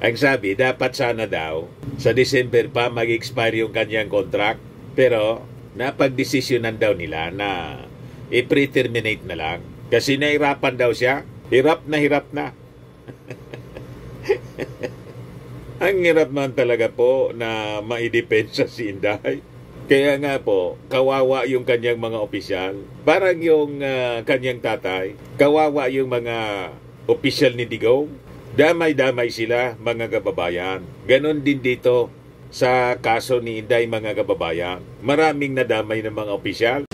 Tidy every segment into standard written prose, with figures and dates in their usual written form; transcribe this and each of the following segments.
Ang sabi, dapat sana daw sa December pa mag-expire yung kanyang contract. Pero napagdesisyonan daw nila na i-pre-terminate na lang. Kasi nahirapan daw siya. Hirap na. Ang hirap man talaga po na maidepensa si Inday. Kaya nga po, kawawa yung kanyang mga opisyal. Parang yung kanyang tatay, kawawa yung mga opisyal ni Digong. Damay-damay sila, mga kababayan. Ganon din dito sa kaso ni Inday, mga kababayan. Maraming nadamay ng mga opisyal.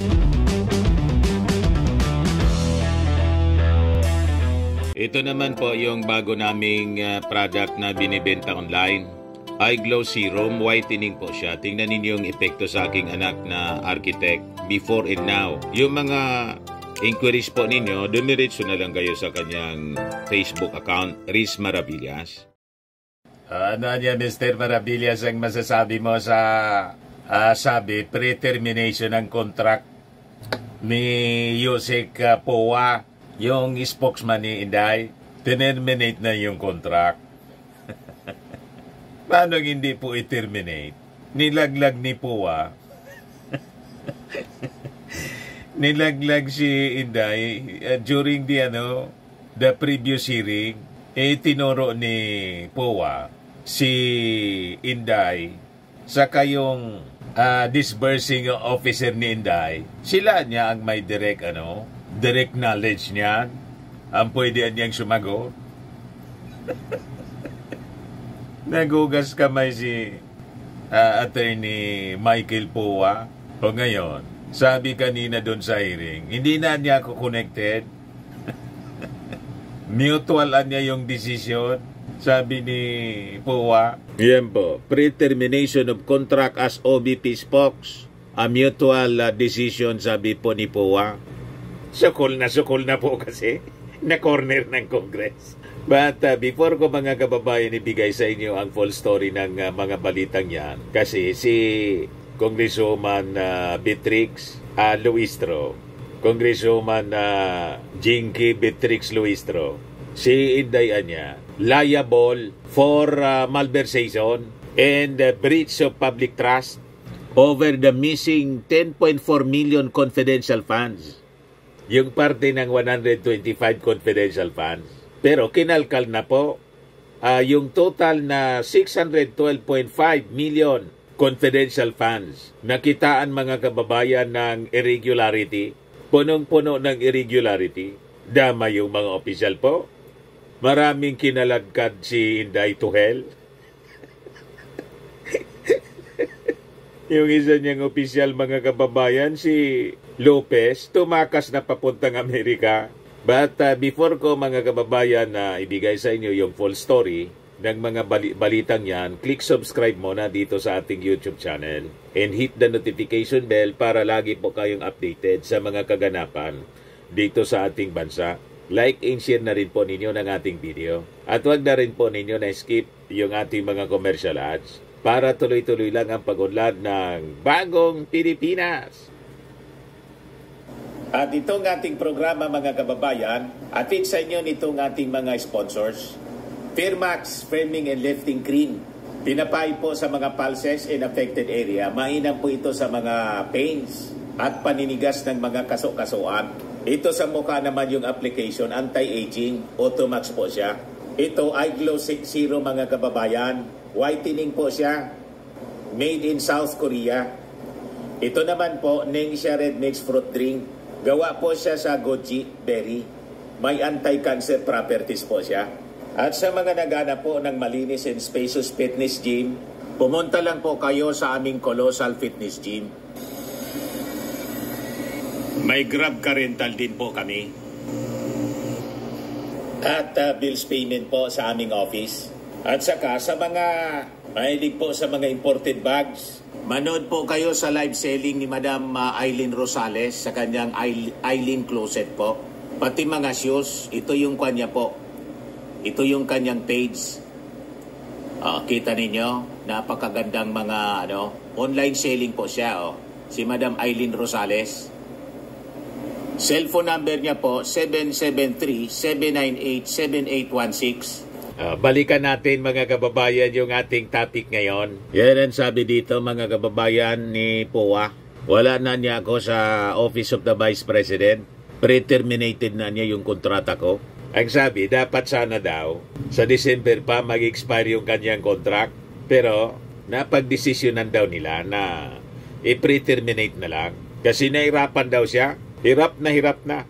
Ito naman po yung bago naming product na binibenta online. iGlow Serum, whitening po siya. Tingnan ninyo yung epekto sa aking anak na architect before and now. Yung mga inquiries po ninyo, dumiretso na lang kayo sa kanyang Facebook account, Riz Maravillas. Ano niya, Mr. Maravillas, ang masasabi mo sa sabi, pre-termination ng contract ni Yusek Powa, yung spokesman ni Inday? Terminate na yung contract. Paano hindi po i-terminate? Nilaglag ni Powa. Nilaglag si Inday during the previous hearing. Tinuro ni Powa si Inday saka yung disbursing officer ni Inday. Sila niya ang may direct knowledge niyan. Ang pwede niyang sumagot. Nagugas kamay si Attorney Michael Powa. O ngayon, sabi kanina doon sa hearing, hindi na niya ako connected. Mutual niya yung decision, sabi ni Powa. Yan po, pre-termination of contract as OBP spokes. A mutual decision, sabi po ni Powa. Sukol na po kasi na corner ng Congress. But before ko, mga kababayan, ibigay sa inyo ang full story ng mga balitang yan, kasi si Congresswoman Beatrix Luistro, Congresswoman Jinky Beatrix Luistro, si Inday Anya, liable for malversation and breach of public trust over the missing 10.4 million confidential funds. Yung parte ng 125 confidential funds. Pero kinalkal na po yung total na 612.5 million confidential funds. Nakitaan, mga kababayan, ng irregularity. Punong-puno ng irregularity. Dama yung mga opisyal po. Maraming kinalagkad si Inday to hell. Yung isa niyang opisyal, mga kababayan, si Lopez, tumakas na papuntang Amerika. But before ko, mga kababayan, na ibigay sa inyo yung full story ng mga balitang yan, click subscribe muna dito sa ating YouTube channel and hit the notification bell para lagi po kayong updated sa mga kaganapan dito sa ating bansa. Like and share na rin po ninyo ng ating video. At huwag na rin po ninyo na skip yung ating mga commercial ads para tuloy-tuloy lang ang pag-unlad ng Bagong Pilipinas. At itong ating programa, mga kababayan, atid sa inyo nitong ating mga sponsors. Firmax Firming and Lifting Cream. Pinapay po sa mga pulses in affected area. Mainam po ito sa mga pains at paninigas ng mga kaso-kasuan. Ito sa mukha naman yung application, anti-aging, Automax po siya. Ito iGlow Serum, mga kababayan. Whitening po siya. Made in South Korea. Ito naman po, Ningxia Red Mix Fruit Drink. Gawa po siya sa goji berry. May anti-cancer properties po siya. At sa mga naghanap po ng malinis and spacious fitness gym, pumunta lang po kayo sa aming Colossal Fitness Gym. May Grab car rental din po kami. At bills payment po sa aming office. At saka sa mga mahilig po sa mga imported bags, manood po kayo sa live selling ni Madam Aileen Rosales sa kanyang Aileen Closet po. Pati mga shoes, ito yung kanya po. Ito yung kanyang page. Kita ninyo, napakagandang mga online selling po siya. Si Madam Aileen Rosales. Cellphone number niya po, 773-798-7816. Balikan natin mga kababayan yung ating topic ngayon. Yan ang sabi dito mga kababayan ni POA. Wala na niya ako sa Office of the Vice President. Pre-terminated na niya yung kontrata ko. Ang sabi, dapat sana daw sa December pa mag-expire yung kanyang contract. Pero napag-desisyonan daw nila na i-pre-terminate na lang. Kasi nahirapan daw siya. Hirap na.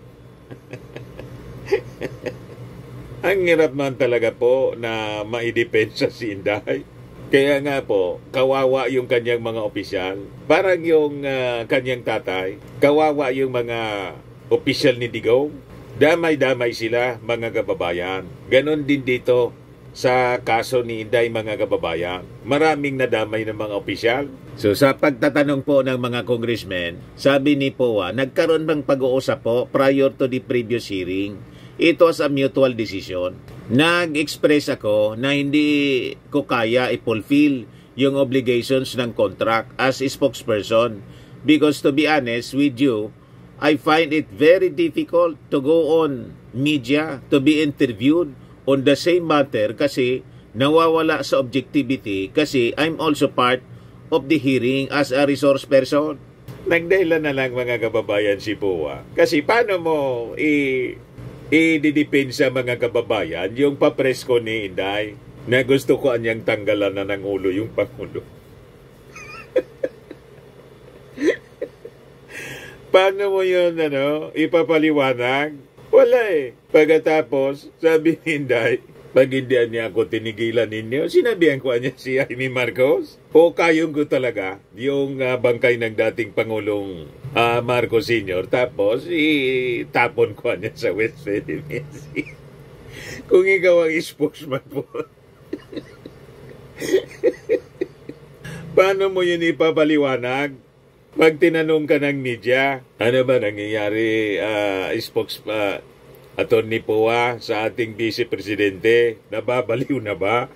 Ang hirap man talaga po na maidepensa si Inday. Kaya nga po, kawawa yung kanyang mga opisyal. Parang yung kanyang tatay, kawawa yung mga opisyal ni Digong. Damay-damay sila, mga kababayan. Ganon din dito sa kaso ni Inday, mga kababayan. Maraming nadamay ng mga opisyal. So sa pagtatanong po ng mga congressmen, sabi ni POA, nagkaroon bang pag-uusap po prior to the previous hearing? It was a mutual decision. Nag-express ako na hindi ko kaya i-fulfill yung obligations ng contract as a spokesperson because to be honest with you, I find it very difficult to go on media to be interviewed on the same matter kasi nawawala sa objectivity kasi I'm also part of the hearing as a resource person. Nagdahilan na lang mga kababayan si POA. Kasi paano mo i-dedepensa mga kababayan yung papresko ni Inday na gusto ko anyang tanggalan na ng ulo yung Pangulo. Paano mo yun ipapaliwanag? Wala eh. Pagkatapos, sabi ni Inday, pag hindi niya ako tinigilan ninyo, sinabihan ko niya si Amy Marcos. O kayong ko talaga yung bangkay ng dating Pangulong Marcos Sr. Tapos, itapon ko niya sa West Philippine Sea. Kung ikaw ang spokesman po. Paano mo yun ipapaliwanag? Pag tinanong ka ng media, ano ba nangyayari, Attorney POA, sa ating Vice Presidente, nababaliw na ba?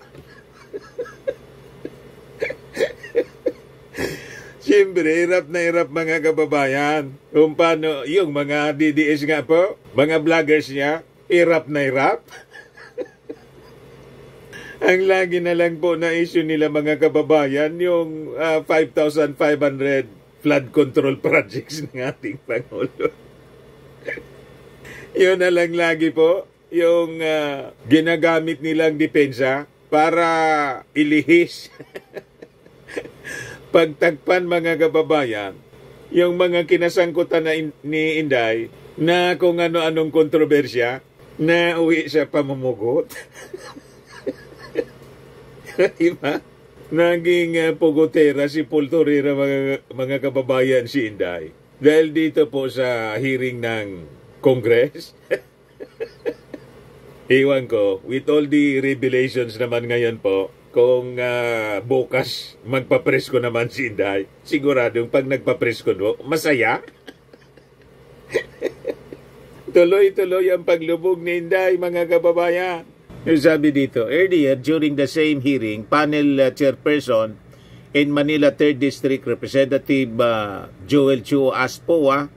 Siyempre, hirap na hirap mga kababayan. Kung paano, yung mga DDS nga po, mga vloggers niya, hirap na hirap. Ang lagi na lang po na issue nila mga kababayan, yung 5,500 flood control projects ng ating Pangulo. Yun na lang lagi po, yung ginagamit nilang depensa para ilihis. Pagtagpan mga kababayan, yung mga kinasangkutan ni Inday na kung ano-anong kontrobersya na uwi sa pamumugot. Diba? Naging pugotera si Pultorera mga kababayan si Inday. Dahil dito po sa hearing ng Congress. Iwan ko, with all the revelations naman ngayon po, kung bukas magpapresko naman si Inday, siguradong pag nagpapresko no, masaya. Tuloy-tuloy ang paglubog ni Inday, mga kababayan. Yung sabi dito, earlier during the same hearing, panel chairperson in Manila 3rd District Representative Joel Chu asked POA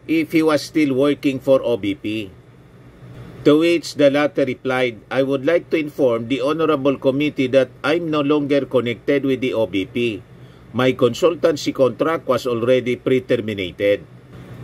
if he was still working for OBP. To which the latter replied, I would like to inform the Honorable Committee that I'm no longer connected with the OBP. My consultancy contract was already pre-terminated.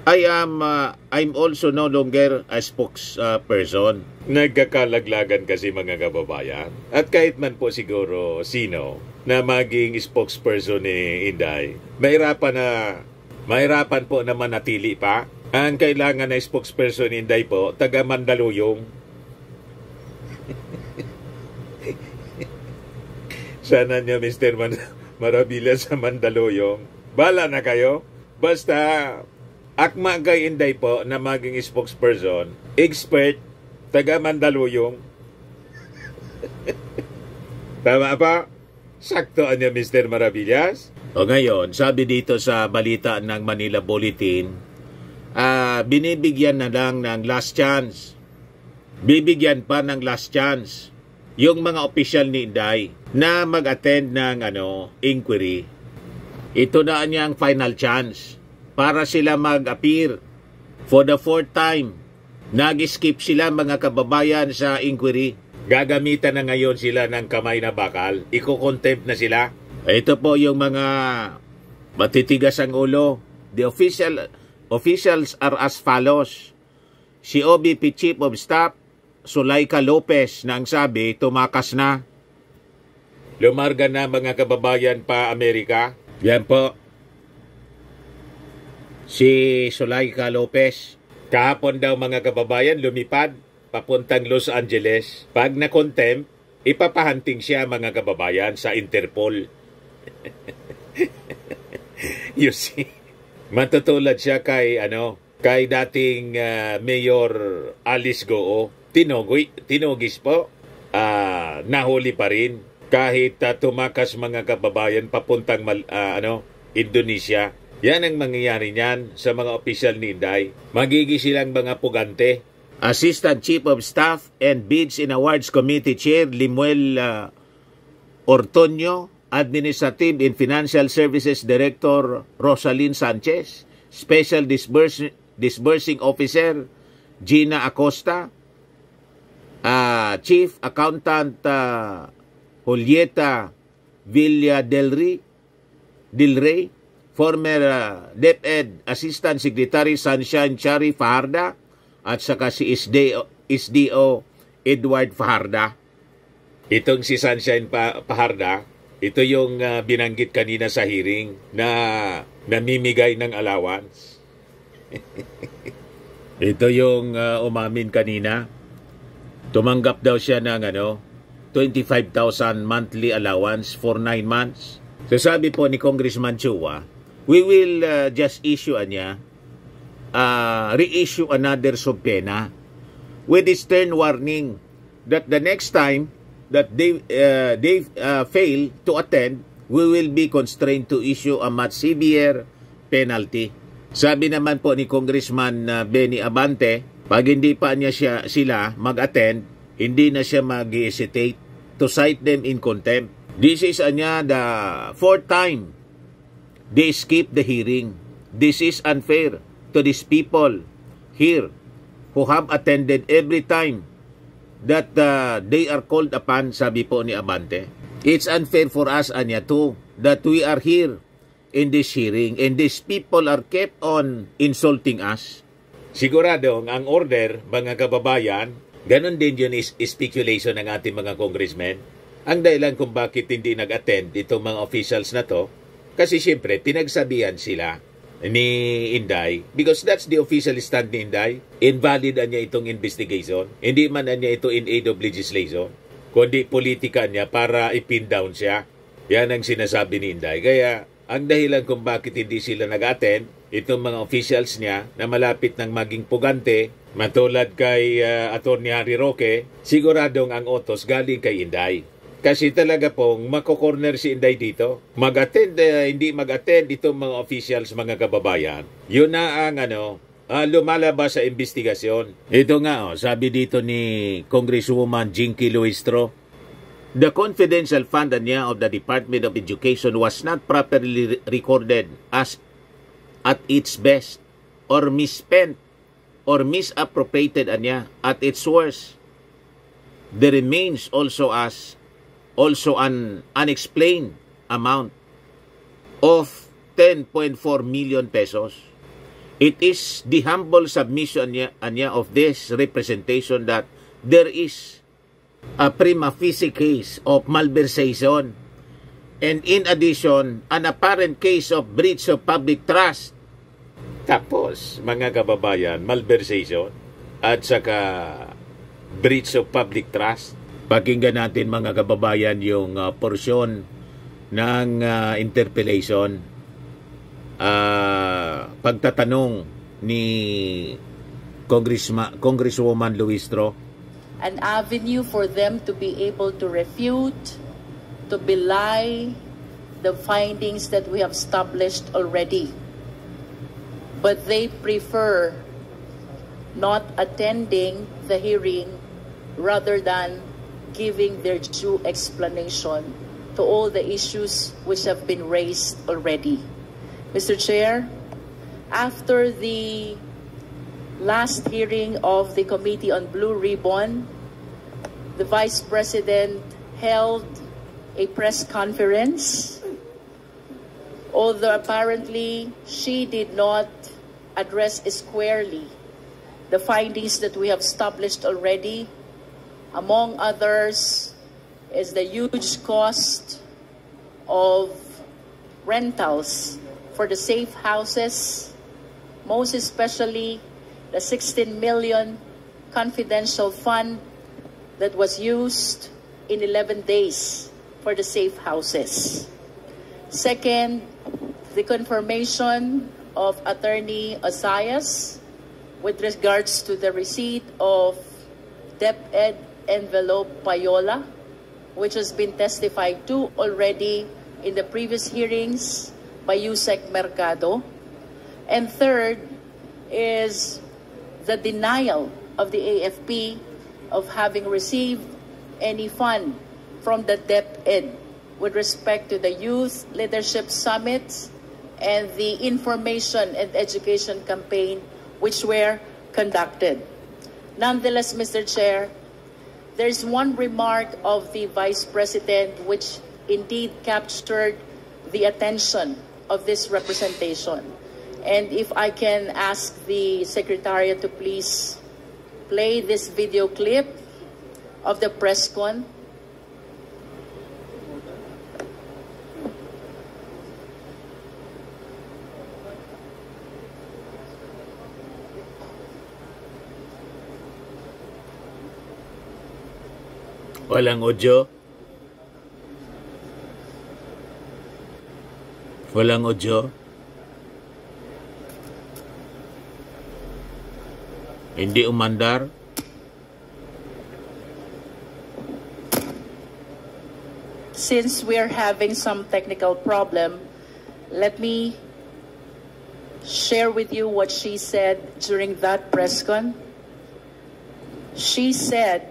I'm also no longer a spokesperson. Nagkakalaglagan kasi mga kababayan. At kahit man po siguro sino na maging spokesperson ni Inday, mahirapan po na manatili pa. Ang kailangan na spokesperson ni Inday po, taga Mandaluyong. Sana niya Mr. Marabila sa Mandaluyong. Bala na kayo. Basta akma kay Inday po na maging spokesperson, expert, taga Mandaluyong. Tama pa? Saktoan niya Mr. Maravillas. O ngayon, sabi dito sa balita ng Manila Bulletin, binibigyan na lang ng last chance. Bibigyan pa ng last chance yung mga opisyal ni Inday na mag-attend ng inquiry. Ito na niyang final chance para sila mag-appear for the 4th time. Nag-skip sila mga kababayan sa inquiry. Gagamitan na ngayon sila ng kamay na bakal. Iko-contempt na sila. Ito po yung mga matitigas ang ulo. The officials are as follows. Si OBP Chief of Staff, Zuleika Lopez, na ang sabi, tumakas na. Lumarga na mga kababayan pa Amerika. Yan po. Si Zuleika Lopez. Kahapon daw mga kababayan, lumipad papuntang Los Angeles. Pag na-contempt, ipapahanting siya mga kababayan sa Interpol. You see? Matutulad siya kay dating Mayor Alice Goo. Tinugis po. Nahuli pa rin kahit tumakas mga kababayan papuntang Indonesia. Yan ang mangyayari niyan sa mga opisyal ni Inday. Magiging silang mga pugante. Assistant Chief of Staff and Bids and Awards Committee Chair Limuel Ortonio, Administrative and Financial Services Director Rosalyn Sanchez, Special Disbursing Officer Gina Acosta, Chief Accountant Julieta Villa Del Rey, former DepEd Assistant Secretary Sunshine Chari Fajarda, at saka si SDO Edward Fajarda. Itong si Sunshine Fajarda, ito yung binanggit kanina sa hearing na namimigay ng allowance. Ito yung umamin kanina. Tumanggap daw siya ng 25,000 monthly allowance for 9 months. So sabi po ni Congressman Chua, we will just issue reissue another subpoena with this stern warning that the next time that they fail to attend, we will be constrained to issue a much severe penalty. Sabi naman po ni Congressman Benny Abante, pag hindi pa niya sila mag-attend, hindi na siya mag-hesitate to cite them in contempt. This is the 4th time they skip the hearing. This is unfair to these people here who have attended every time that they are called upon, sabi po ni Abante. It's unfair for us, too, that we are here in this hearing and these people are kept on insulting us. Sigurado ang order, mga kababayan, ganun din yun is speculation ng ating mga congressmen. Ang dahilan kung bakit hindi nag-attend itong mga officials na to, kasi siyempre pinagsabihan sila ni Inday, because that's the official stand ni Inday. Invalid niya itong investigation. Hindi man niya ito in aid of legislation, kundi politika niya para ipin down siya. Yan ang sinasabi ni Inday. Kaya ang dahilan kung bakit hindi sila nag-attend, itong mga officials niya na malapit ng maging pugante, matulad kay Atty. Harry Roque, siguradong ang otos galing kay Inday. Kasi talaga pong mako-corner si Inday dito. Mag-attend, hindi mag-attend itong mga officials, mga kababayan. Yun na ang lumalabas sa investigasyon. Ito nga, sabi dito ni Congresswoman Jinky Luistro, the confidential fund of the Department of Education was not properly recorded as at its best or misspent or misappropriated at its worst. There remains also an unexplained amount of 10.4 million pesos. It is the humble submission of this representation that there is a prima facie case of malversation and in addition, an apparent case of breach of public trust. Tapos, mga kababayan, malversation at saka breach of public trust. Pakinggan natin mga kababayan yung porsyon ng interpellation, pagtatanong ni Congresswoman Luistro. An avenue for them to be able to refute, to belie the findings that we have established already. But they prefer not attending the hearing rather than giving their due explanation to all the issues which have been raised already. Mr. Chair, after the last hearing of the Committee on Blue Ribbon, the Vice President held a press conference, although apparently she did not address squarely the findings that we have established already. Among others is the huge cost of rentals for the safe houses, most especially the 16 million confidential fund that was used in 11 days for the safe houses. Second, the confirmation of Attorney Osayas with regards to the receipt of DepEd envelope payola, which has been testified to already in the previous hearings by Yusek Mercado. And third is the denial of the AFP of having received any fund from the DepEd with respect to the Youth Leadership Summit and the information and education campaign which were conducted. Nonetheless, Mr. Chair, there's one remark of the Vice President which indeed captured the attention of this representation. And if I can ask the Secretariat to please play this video clip of the press con. Walang audio? Walang audio? Hindi umandar? Since we're having some technical problem, let me share with you what she said during that press con. She said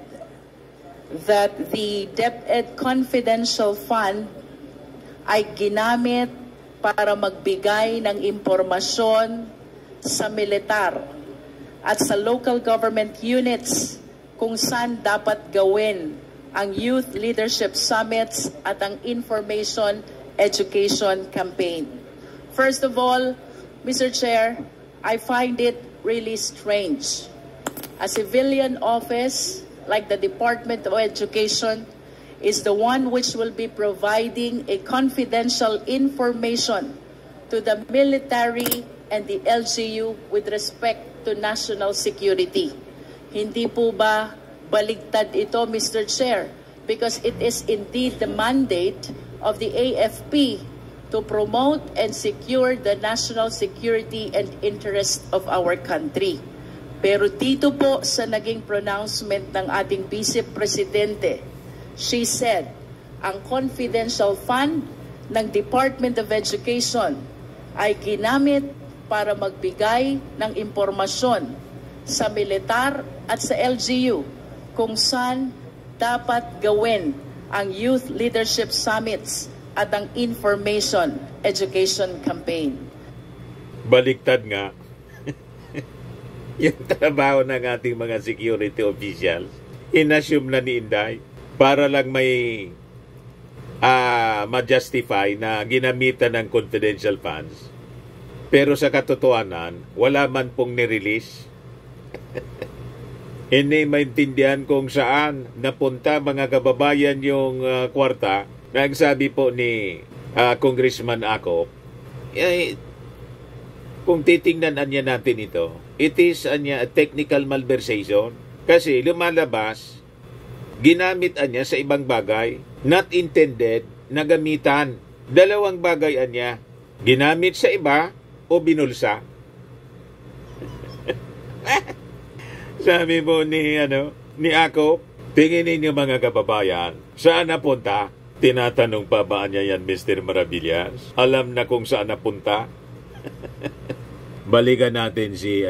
that the DepEd Confidential Fund ay ginamit para magbigay ng impormasyon sa militar at sa local government units kung saan dapat gawin ang Youth Leadership Summits at ang Information Education Campaign. First of all, Mr. Chair, I find it really strange. A civilian office like the Department of Education is the one which will be providing a confidential information to the military and the LGU with respect to national security. Hindi po ba baligtad ito, Mr. Chair? Because it is indeed the mandate of the AFP to promote and secure the national security and interest of our country. Pero dito po sa naging pronouncement ng ating Vice Presidente, she said, ang confidential fund ng Department of Education ay ginamit para magbigay ng impormasyon sa militar at sa LGU kung saan dapat gawin ang Youth Leadership Summits at ang Information Education Campaign. Baliktad nga. Yung trabaho ng ating mga security officials, inassume na ni Inday para lang may ma-justify na ginamitan ng confidential funds. Pero sa katotohanan, wala man pong nirelease. Hindi maintindihan kung saan napunta mga kababayan yung kwarta. Nagsabi po ni Congressman Acop, kung titingnan natin ito, it is a technical malversation kasi lumalabas, ginamit niya sa ibang bagay, not intended na gamitan. Dalawang bagay niya, ginamit sa iba o binulsa. Sabi mo ni Ako, tingin ninyo mga kababayan, saan napunta? Tinatanong pa ba niya yan, Mr. Maravillas? Alam na kung saan napunta? Balikan natin si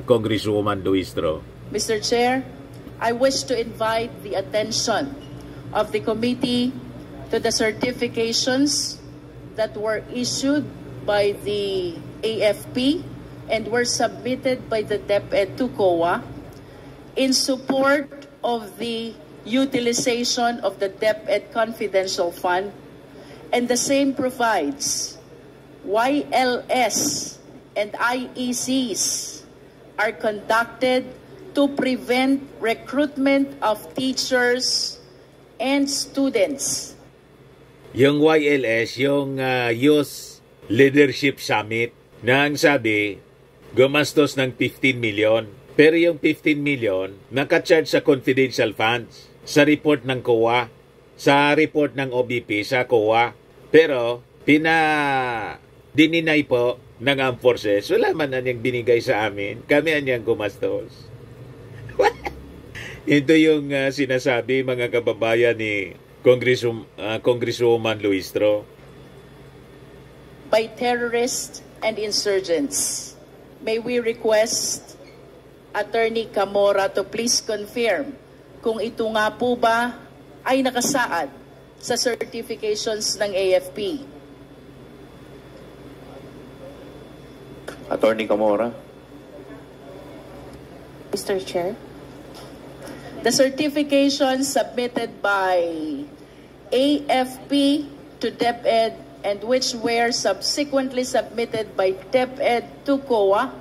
Congresswoman Duistro. Mr. Chair, I wish to invite the attention of the committee to the certifications that were issued by the AFP and were submitted by the DepEd to COA in support of the utilization of the DepEd Confidential Fund, and the same provides YLS and IECs are conducted to prevent recruitment of teachers and students. Yung YLS, yung Youth Leadership Summit, na ang sabi, gumastos ng 15 million. Pero yung 15 million, nakacharge sa confidential funds, sa report ng COA, sa report ng OBP, sa COA. Pero, dininay po ng Armed Forces, wala man na niyang binigay sa amin. Kami anyang gumastos. Ito yung sinasabi, mga kababayan, ni Congresswoman Luistro. By terrorists and insurgents. May we request Attorney Camora to please confirm kung ito nga po ba ay nakasaad sa certifications ng AFP. Attorney Camora. Mr. Chair. The certifications submitted by AFP to DepEd and which were subsequently submitted by DepEd to COA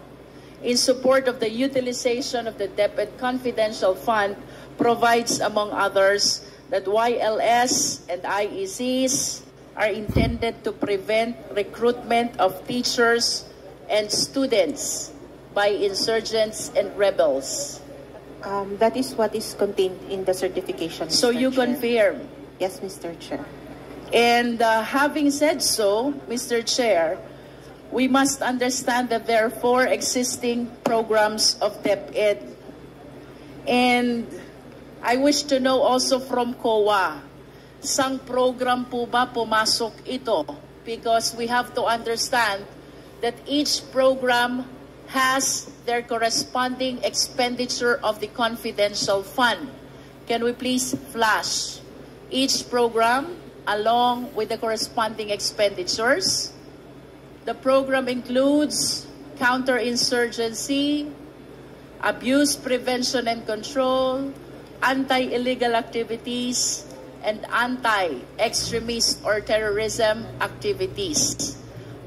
in support of the utilization of the DepEd Confidential Fund provides, among others, that YLS and IECs are intended to prevent recruitment of teachers and students by insurgents and rebels. That is what is contained in the certification, Mr. So you Chair. confirm? Yes, Mr. Chair. And having said so, Mr. Chair, we must understand that there are 4 existing programs of DepEd. And I wish to know also from COA, sang program po ba pumasok ito? Because we have to understand that each program has their corresponding expenditure of the confidential fund. Can we please flash each program along with the corresponding expenditures? The program includes counterinsurgency, abuse prevention and control, anti-illegal activities, and anti-extremist or terrorism activities.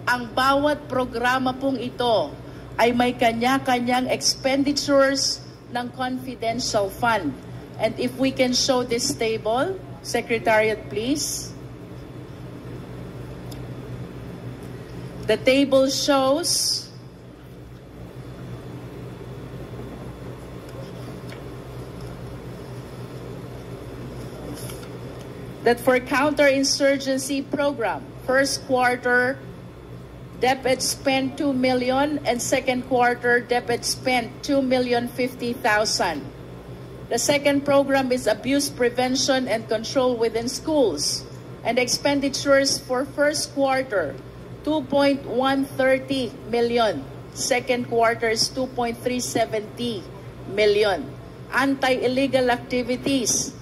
Ang bawat programa pong ito ay may kanya-kanyang expenditures ng confidential fund. And if we can show this table, Secretariat, please. The table shows that for counterinsurgency program, first quarter, DepEd spent 2 million, and second quarter, DepEd spent 2,050,000. The second program is abuse prevention and control within schools, and expenditures for first quarter, 2.130 million. Second quarter is 2.370 million. Anti-illegal activities,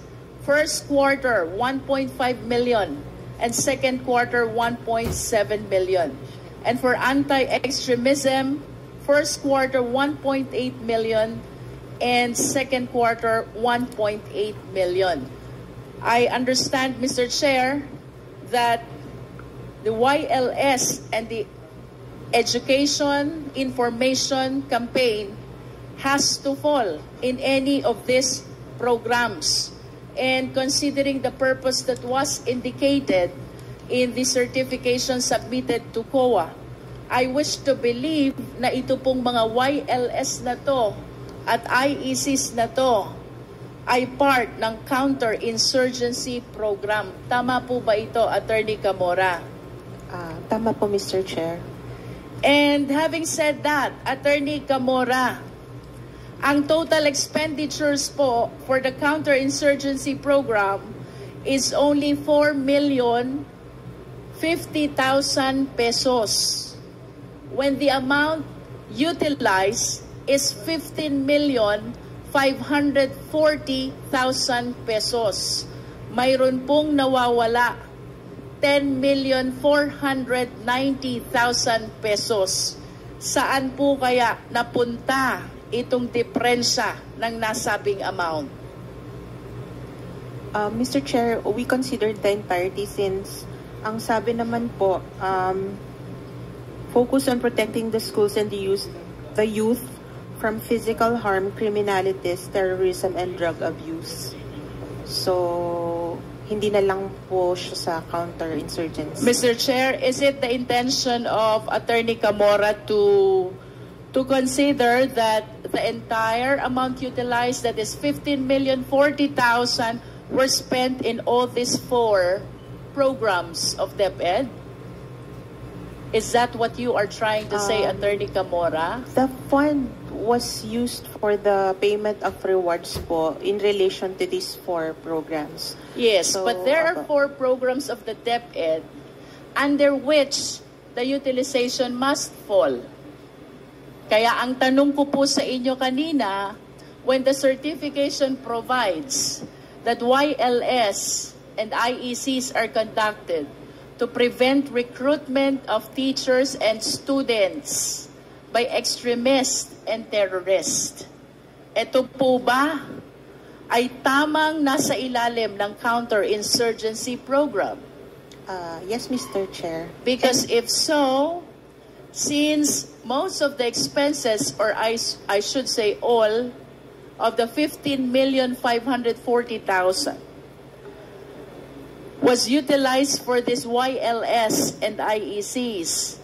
first quarter, 1.5 million, and second quarter, 1.7 million. And for anti-extremism, first quarter 1.8 million and second quarter 1.8 million. I understand, Mr. Chair, that the YLS and the education information campaign has to fall in any of these programs. And considering the purpose that was indicated in the certification submitted to COA, I wish to believe na ito pong mga YLS na to at IECs na to ay part ng counter-insurgency program. Tama po ba ito, Attorney Camora? Tama po, Mr. Chair. And having said that, Attorney Camora, ang total expenditures po for the counter-insurgency program is only 4,050,000 pesos, when the amount utilized is 15,540,000 pesos. Mayroon pong nawawala 10,490,000 pesos. Saan po kaya napunta itong diferensya ng nasabing amount? Mr. Chair, we considered the entirety since ang sabi naman po, focus on protecting the schools and the youth from physical harm, criminalities, terrorism, and drug abuse. So, hindi na lang po siya sa counterinsurgency. Mr. Chair, is it the intention of Attorney Camora to consider that the entire amount utilized, that is 15,040,000, were spent in all these 4 programs of DepEd? Is that what you are trying to say, Attorney Camora? The fund was used for the payment of rewards po in relation to these 4 programs. Yes, So, but there are 4 programs of the DepEd under which the utilization must fall. Kaya ang tanong ko po sa inyo kanina, when the certification provides that YLS and IECs are conducted to prevent recruitment of teachers and students by extremists and terrorists. Ito po ba ay tamang nasa ilalim ng counterinsurgency program? Yes, Mr. Chair. Because if so, since most of the expenses, or I should say all, of the 15,540,000 was utilized for this YLS and IECs,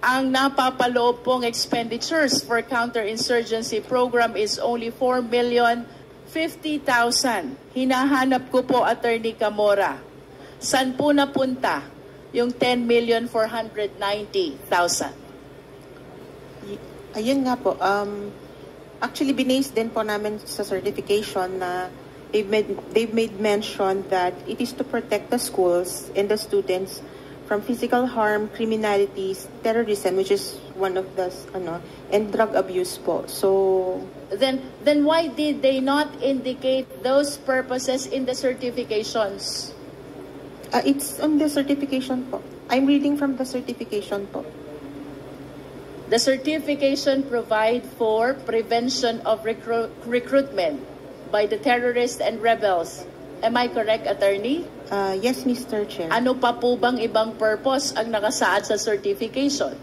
ang napapaloob pong expenditures for counterinsurgency program is only 4,050,000. Hinahanap ko po, Attorney Camora, saan po napunta yung 10,490,000? Ayun nga po. Actually, binase din po namin sa certification na they've made mention that it is to protect the schools and the students from physical harm, criminalities, terrorism, which is one of the, and drug abuse po. So, then why did they not indicate those purposes in the certifications? it's on the certification po. I'm reading from the certification po. The certification provide for prevention of recruitment by the terrorists and rebels. Am I correct, Attorney? Yes, Mr. Chair. Ano pa po bang ibang purpose ang nakasaad sa certification?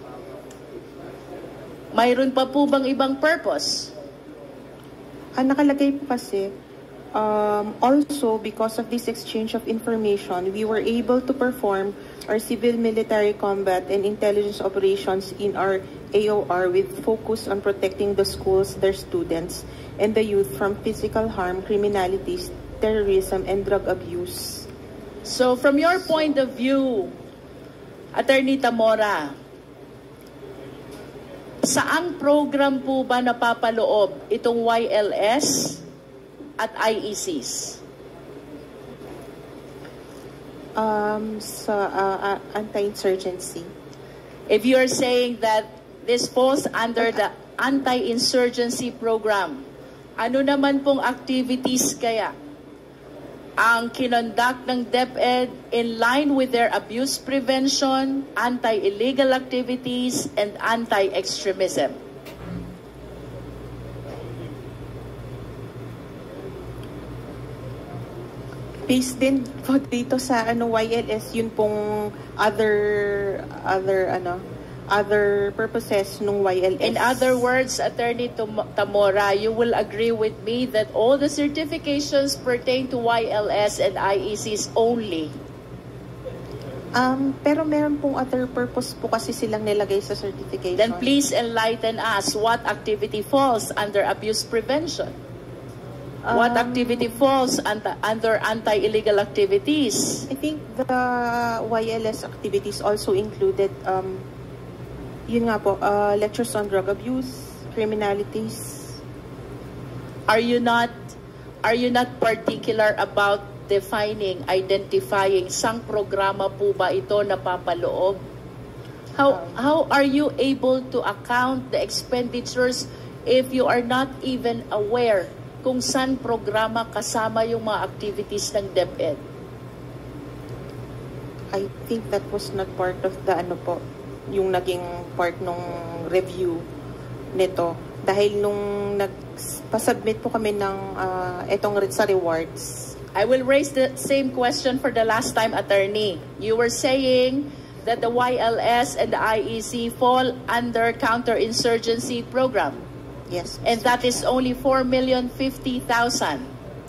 Mayroon pa po bang ibang purpose? Nakalagay po kasi, also because of this exchange of information, we were able to perform our civil-military combat and intelligence operations in our AOR with focus on protecting the schools, their students, and the youth from physical harm, criminalities, terrorism, and drug abuse. So from your point of view, Attorney Tamora, saang program po ba napapaloob itong YLS at IECs? Sa anti-insurgency. If you are saying that this falls under the anti-insurgency program, ano naman pong activities kaya ang kinonduct ng DepEd in line with their abuse prevention, anti-illegal activities, and anti-extremism? Based din po dito sa YLS, yun pong other purposes nung YLS. In other words, Attorney Tamora, you will agree with me that all the certifications pertain to YLS and IECs only. Pero meron pong other purpose po kasi silang nilagay sa certification. Then please enlighten us what activity falls under abuse prevention. What activity falls under anti-illegal activities? I think the YLS activities also included yun nga po, lectures on drug abuse, criminalities. Are you not particular about defining, identifying sang programa po ba ito na papaloob? How are you able to account the expenditures if you are not even aware kung saan programa kasama yung mga activities ng DepEd? I think that was not part of the yung naging part nung review nito. Dahil nung nagpa-submit po kami ng etong sa rewards, I will raise the same question for the last time, attorney. You were saying that the YLS and the IEC fall under counterinsurgency program. Yes, And that is only 4,050,000.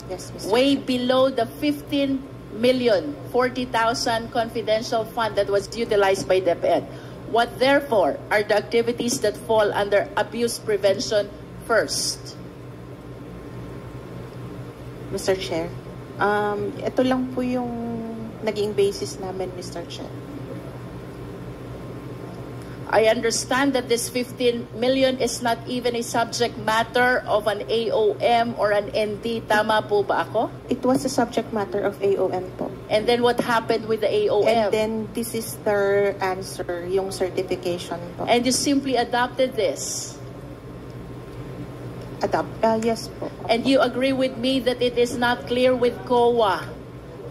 yes, Mr. Way Chair. below the 15,040,000 confidential fund that was utilized by DepEd. What therefore are the activities that fall under abuse prevention first? Mr. Chair, ito lang po yung naging basis namin, Mr. Chair. I understand that this 15 million is not even a subject matter of an AOM or an ND. Tama po ba ako? It was a subject matter of AOM po. And then what happened with the AOM? And then this is their answer, yung certification po. And you simply adopted this. Yes po. And you agree with me that it is not clear with COA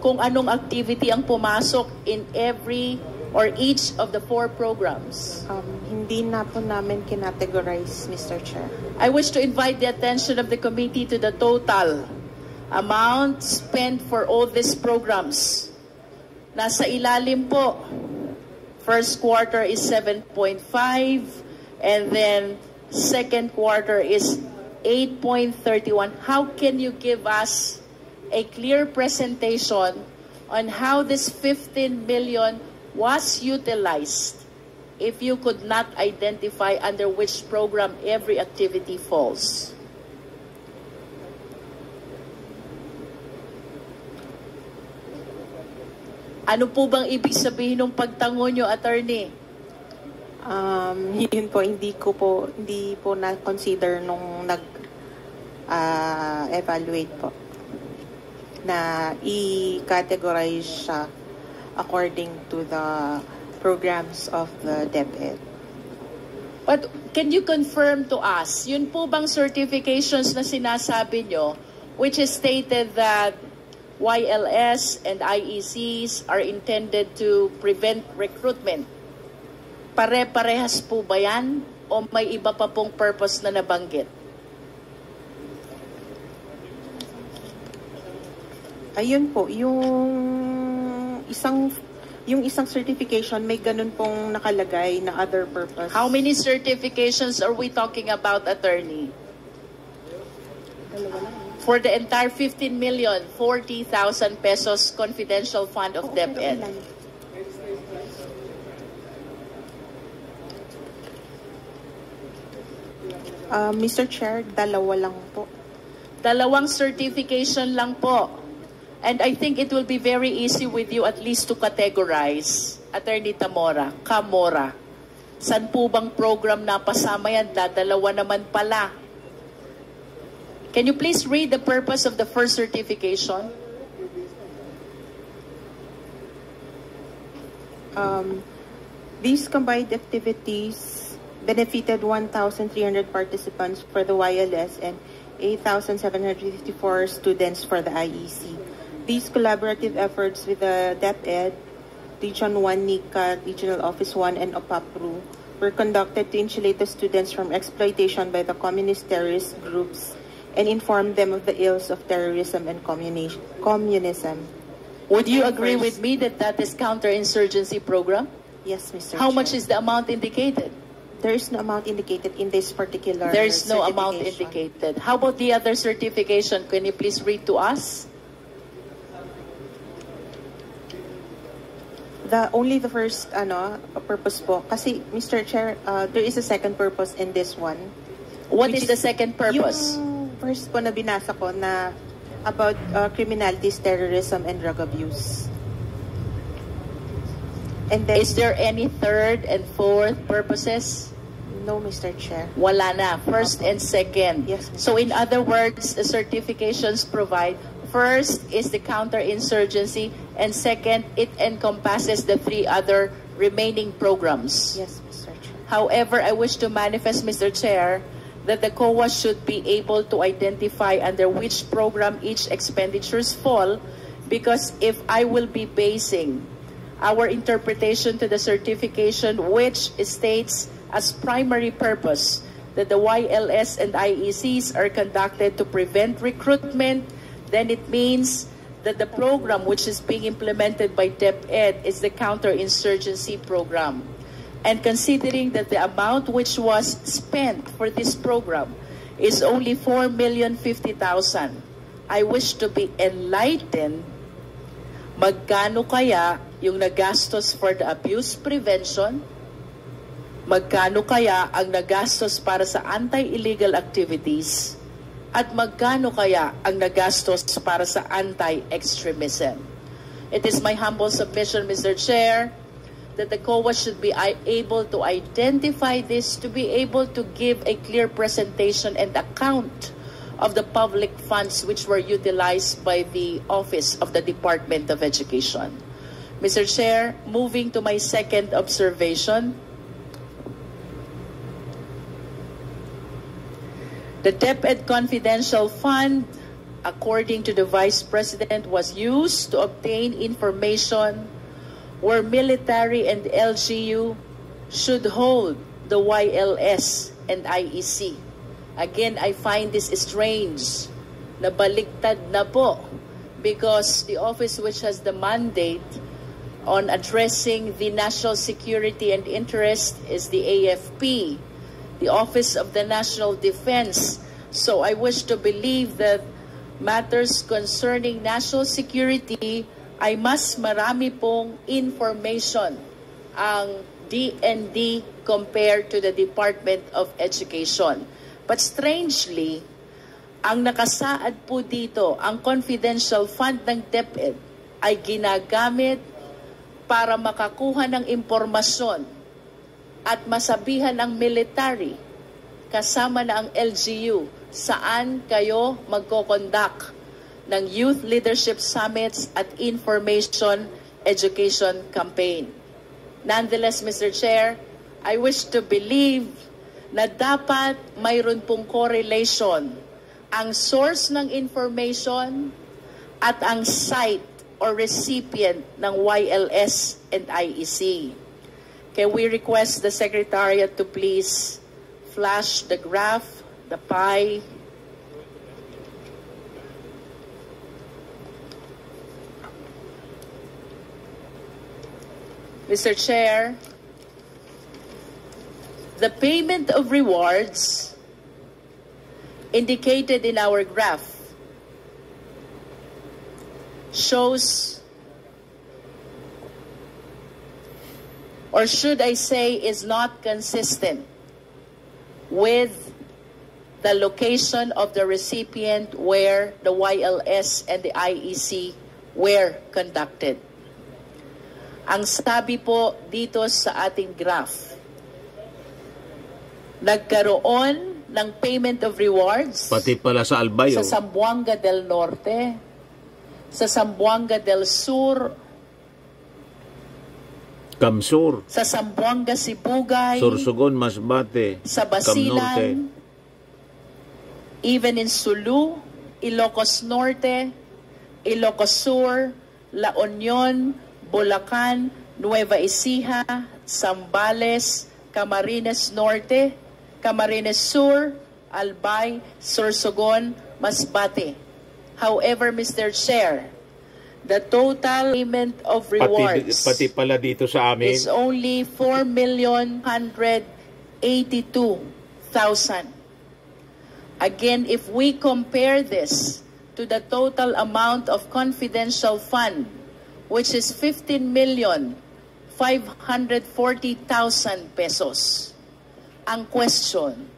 kung anong activity ang pumasok in every or each of the 4 programs. Hindi na po namin kinategorize, Mr. Chair. I wish to invite the attention of the committee to the total amount spent for all these programs. Nasa ilalim po. First quarter is 7.5 and then second quarter is 8.31. How can you give us a clear presentation on how this 15 million was utilized if you could not identify under which program every activity falls? Ano po bang ibig sabihin ng pagtango nyo, attorney? Yun po, hindi po na-consider nung nag-evaluate po na i-categorize siya according to the programs of the DepEd. But can you confirm to us, yun po bang certifications na sinasabi nyo, which is stated that YLS and IECs are intended to prevent recruitment? Pare-parehas po ba yan? O may iba pa pong purpose na nabanggit? Ayun po, yung isang certification may ganun pong nakalagay na other purpose. How many certifications are we talking about, attorney? For the entire 15,040,000 pesos confidential fund of DepEd. Mr. Chair, dalawa lang po. Dalawang certification lang po. And I think it will be very easy with you at least to categorize, Attorney Camora. San po bang program na pasama yan? Dadalawa naman pala. Can you please read the purpose of the first certification? These combined activities benefited 1,300 participants for the YLS and 8,754 students for the IEC. These collaborative efforts with the DepEd, Region 1 NICA, Regional Office 1, and OPAPRU were conducted to insulate the students from exploitation by the communist terrorist groups and inform them of the ills of terrorism and communism. Would you agree with me that that is counterinsurgency program? Yes, Mr. How Chair. much is the amount indicated? There is no amount indicated in this particular There is no amount certification. indicated. How about the other certification? Can you please read to us? Only the first purpose po. Kasi, Mr. Chair, there is a second purpose in this one. What Which is the second purpose? Yung first po na binasa ko na about criminalities, terrorism, and drug abuse. And then, Is there any third and fourth purposes? no, Mr. Chair. Wala na. First and second. Yes, Mr. So in other words, the certifications provide first is the counterinsurgency and second, it encompasses the 3 other remaining programs. Yes, Mr. Chair. However, I wish to manifest, Mr. Chair, that the COA should be able to identify under which program each expenditures fall, because if I will be basing our interpretation to the certification which states as primary purpose that the YLS and IECs are conducted to prevent recruitment, then it means that the program which is being implemented by DepEd is the counterinsurgency program. And considering that the amount which was spent for this program is only 4,050,000, I wish to be enlightened, magkano kaya yung nagastos for the abuse prevention, magkano kaya ang nagastos para sa anti-illegal activities, at magkano kaya ang nagastos para sa anti-extremism. It is my humble submission, Mr. Chair, that the COA should be able to identify this, to be able to give a clear presentation and account of the public funds which were utilized by the Office of the Department of Education. Mr. Chair, moving to my second observation, the DepEd Confidential Fund, according to the Vice President, was used to obtain information where military and LGU should hold the YLS and IEC. Again, I find this strange. Nabaliktad na po, because the office which has the mandate on addressing the national security and interest is the AFP, the Office of the National Defense. So I wish to believe that matters concerning national security ay mas marami pong information ang DND compared to the Department of Education. But strangely, ang nakasaad po dito, ang confidential fund ng DepEd ay ginagamit para makakuha ng impormasyon at masabihan ang military kasama na ang LGU saan kayo magko-conduct ng Youth Leadership Summits at Information Education Campaign. Nonetheless, Mr. Chair, I wish to believe na dapat mayroon pong correlation ang source ng information at ang site or recipient ng YLS and IEC. Can we request the Secretariat to please flash the graph, the pie? Mr. Chair, the payment of rewards indicated in our graph shows, or should I say, is not consistent with the location of the recipient where the YLS and the IEC were conducted. Ang sabi po dito sa ating graph, nagkaroon ng payment of rewards Pati pala sa Albayo. sa Zamboanga del Norte, sa Zamboanga del Sur, Kamsur, sa Zamboanga Sibugay, Sorsogon, Masbate, sa Camnorte. Basilan, even in Sulu, Ilocos Norte, Ilocos Sur, La Union, Bulacan, Nueva Ecija, Zambales, Camarines Norte, Camarines Sur, Albay, Sorsogon, Masbate. However, Mr. Chair, the total payment of rewards Pati pala dito sa amin. is only 4,182,000. Again, if we compare this to the total amount of confidential fund, which is 15,540,000 pesos. Ang question,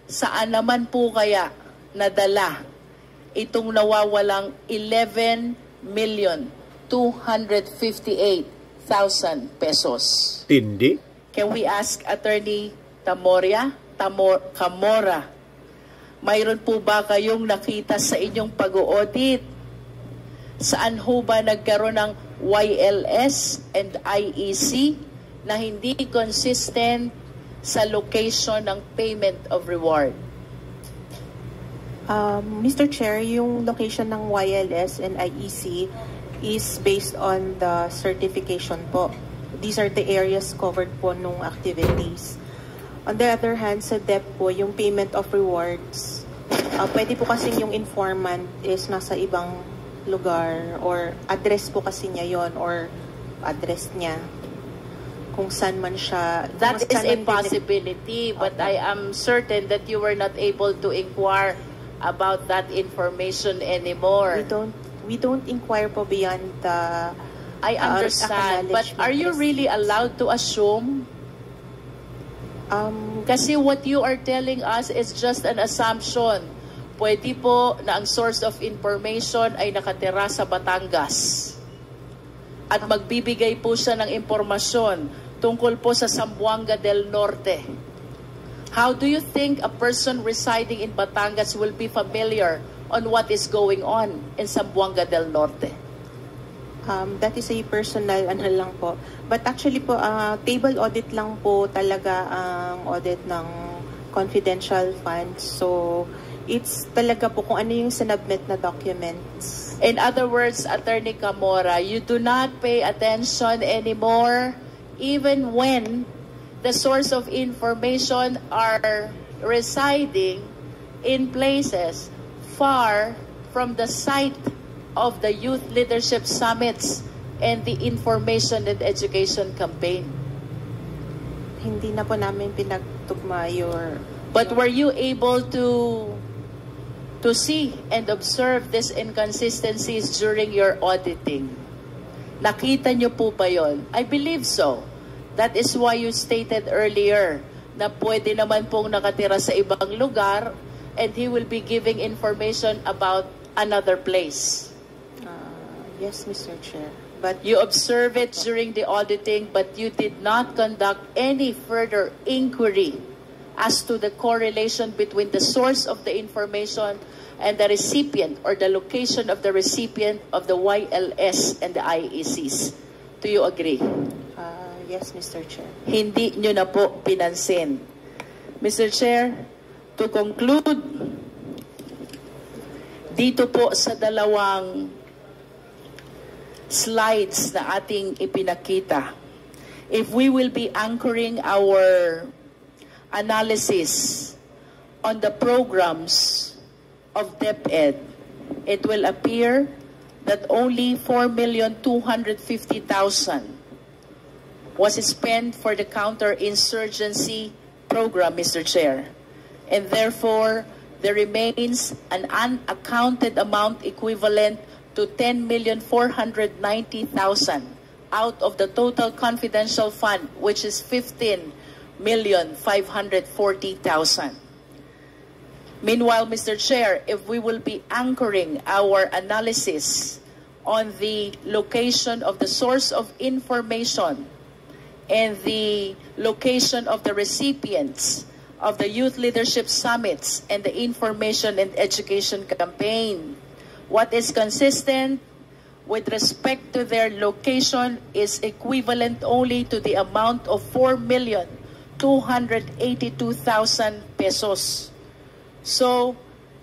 saan naman po kaya nadala itong nawawalang 11,258,000 pesos? Tindi. Can we ask Attorney Camora, mayroon po ba kayong nakita sa inyong pag-audit? Saan ho ba nagkaroon ng YLS and IEC na hindi consistent sa location ng payment of reward? Mr. Chair, yung location ng YLS and IEC is based on the certification po. These are the areas covered po nung activities. On the other hand, sa DEP po, yung payment of rewards, pwede po kasi yung informant is nasa ibang lugar or address po kasi niya yon or address niya kung saan man siya. That is a possibility, but I am certain that you were not able to inquire about that information anymore. We don't inquire po beyond the I understand, but are you really allowed to assume? Kasi what you are telling us is just an assumption. Pwede po na ang source of information ay nakatira sa Batangas. At magbibigay po siya ng impormasyon tungkol po sa Zamboanga del Norte. How do you think a person residing in Batangas will be familiar on what is going on in Zamboanga del Norte? That is a personal lang po. But actually po, table audit lang po talaga ang audit ng confidential funds. So, it's talaga po kung ano yung sinubmit na documents. In other words, Attorney Camora, you do not pay attention anymore even when the source of information are residing in places far from the site of the Youth Leadership Summits and the Information and Education Campaign. Hindi na po namin pinagtugma your... But were you able to see and observe these inconsistencies during your auditing? Nakita niyo po ba yon? I believe so. That is why you stated earlier na pwede naman pong nakatira sa ibang lugar and he will be giving information about another place. Yes, Mr. Chair. But you observed it during the auditing, but you did not conduct any further inquiry as to the correlation between the source of the information and the recipient or the location of the recipient of the YLS and the IECs. Do you agree? Yes, Mr. Chair. Hindi nyo na po pinansin. Mr. Chair, to conclude, dito po sa dalawang slides na ating ipinakita, if we will be anchoring our analysis on the programs of DepEd, it will appear that only 4,250,000 was spent for the counterinsurgency program, Mr. Chair. And therefore, there remains an unaccounted amount equivalent to 10,490,000 out of the total confidential fund, which is 15,540,000. Meanwhile, Mr. Chair, if we will be anchoring our analysis on the location of the source of information and the location of the recipients of the Youth Leadership Summits and the Information and Education Campaign, what is consistent with respect to their location is equivalent only to the amount of 4,282,000 pesos. So,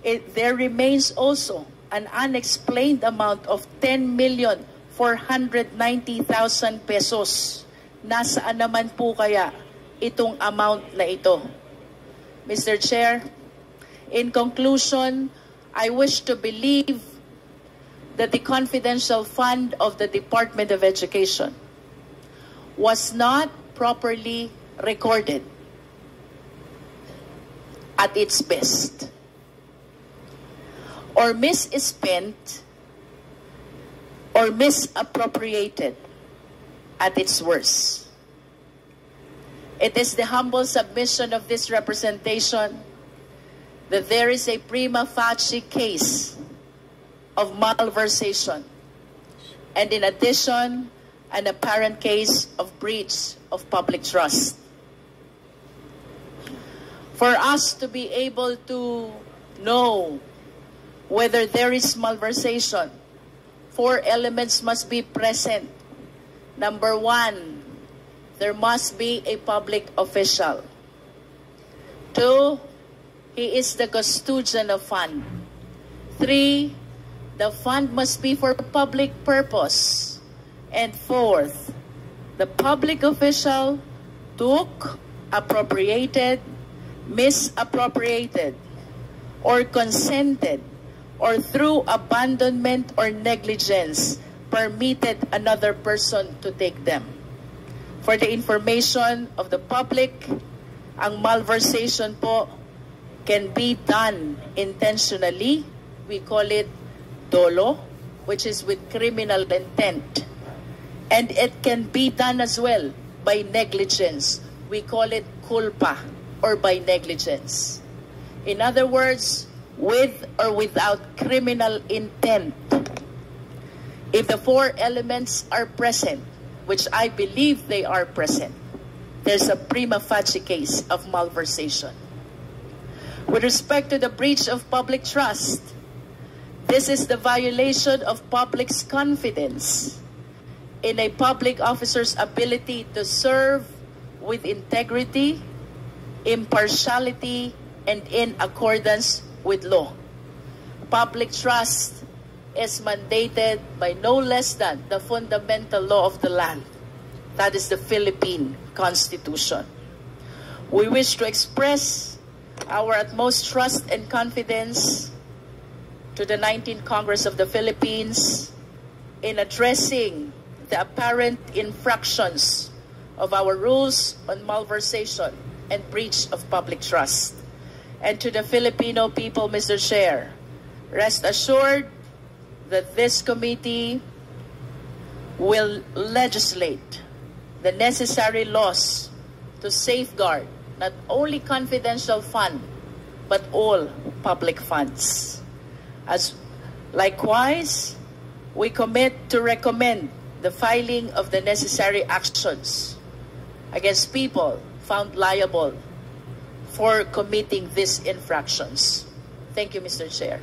there remains also an unexplained amount of 10,490,000 pesos. Nasaan naman po kaya itong amount na ito? Mr. Chair, in conclusion, I wish to believe that the confidential fund of the Department of Education was not properly recorded at its best, or misspent, or misappropriated at its worst. It is the humble submission of this representation that there is a prima facie case of malversation, and in addition, an apparent case of breach of public trust. For us to be able to know whether there is malversation, 4 elements must be present. Number 1, there must be a public official. 2, he is the custodian of fund. 3, the fund must be for public purpose. And 4th, the public official took, appropriated, misappropriated, or consented or through abandonment or negligence permitted another person to take them. For the information of the public, ang malversation po can be done intentionally. We call it dolo, which is with criminal intent. And it can be done as well by negligence. We call it culpa, or by negligence. In other words, with or without criminal intent. If the four elements are present, which I believe they are present, there's a prima facie case of malversation. With respect to the breach of public trust, this is the violation of public's confidence in a public officer's ability to serve with integrity, impartiality, and in accordance with law. Public trust is mandated by no less than the fundamental law of the land. That is the Philippine Constitution. We wish to express our utmost trust and confidence to the 19th Congress of the Philippines in addressing the apparent infractions of our rules on malversation and breach of public trust. And to the Filipino people, Mr. Chair, rest assured that this committee will legislate the necessary laws to safeguard not only confidential fund, but all public funds. Likewise, we commit to recommend the filing of the necessary actions against people found liable for committing these infractions. Thank you, Mr. Chair.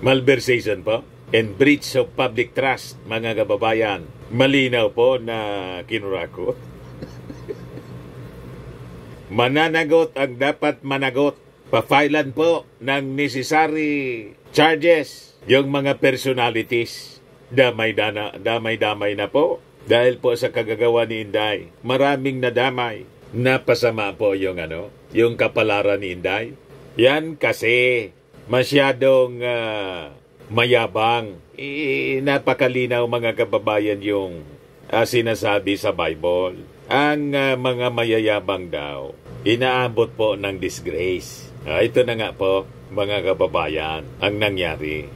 Malversation po and breach of public trust, mga kababayan. Malinaw po na kinurako. Mananagot ang dapat managot. Pa-filean po ng necessary charges yung mga personalities. Damay-damay na po. Dahil po sa kagagawa ni Inday, maraming nadamay. Napasama po yung kapalaran ni Inday. Yan kasi masyadong mayabang. Napakalinaw mga kababayan yung sinasabi sa Bible. Ang mga mayayabang daw, inaabot po ng disgrace. Ito na nga po mga kababayan ang nangyari.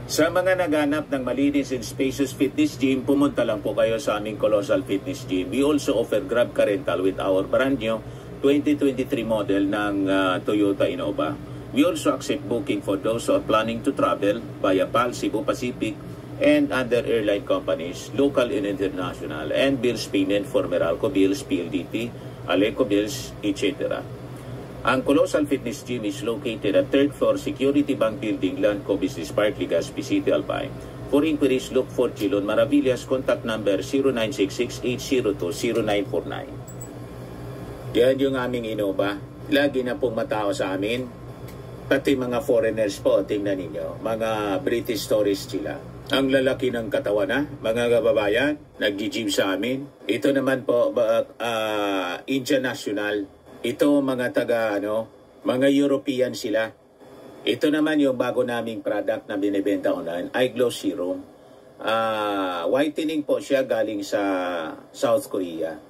Sa mga naghanap ng malinis and spacious fitness gym, pumunta lang po kayo sa aming Colossal Fitness Gym. We also offer Grab Car Rental with our brand new 2023 model ng Toyota Innova. We also accept booking for those who are planning to travel via PAL, Cebu Pacific, and other airline companies, local and international, and bills payment for Meralco Bills, PLDT, Aleco Bills, etc. Ang Colossal Fitness Gym is located at 3rd floor Security Bank Building, Landco Business Park, Legazpi City, Albay. For inquiries, look for Chilon Maravillas. Contact number 0966-802-0949. Yan yung aming Innova. Lagi na pong matao sa amin. Pati mga foreigners po, tingnan ninyo. Mga British tourists sila. Ang lalaki ng katawan na, mga kababayan, nag-gym sa amin. Ito naman po, Indian National. Ito mga mga European sila. Ito naman yung bago naming product na binibenta online, Eye Glow Serum. Whitening po siya galing sa South Korea.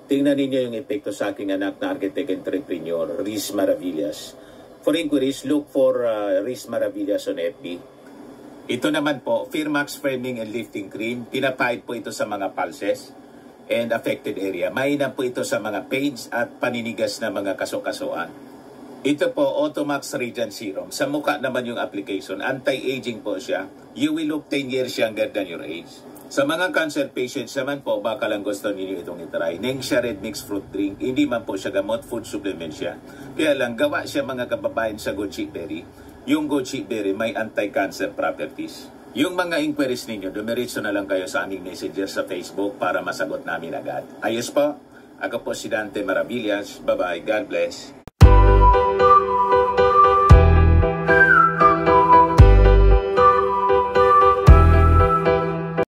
Tingnan ninyo yung epekto sa aking anak na architect entrepreneur, Riz Maravillas. For inquiries, look for Riz Maravillas on FB. Ito naman po, Firmax Framing and Lifting Cream. Pinapahid po ito sa mga pulses and affected area. Mainam po ito sa mga pains at paninigas na mga kaso-kasuan. Ito po, Automax Radiant Serum. Sa mukha naman yung application. Anti-aging po siya. You will look 10 years younger than your age. Sa mga cancer patients naman po, baka lang gusto ninyo itong itry. Nengxia Red Mix Fruit Drink. Hindi man po siya gamot, food supplement siya. Kaya lang, gawa siya mga kababayan sa goji berry. Yung goji berry may anti-cancer properties. Yung mga inquiries ninyo, dumiretso na lang kayo sa aming messenger sa Facebook para masagot namin agad. Ayos po, ako po si Dante Maravillas. Bye-bye. God bless.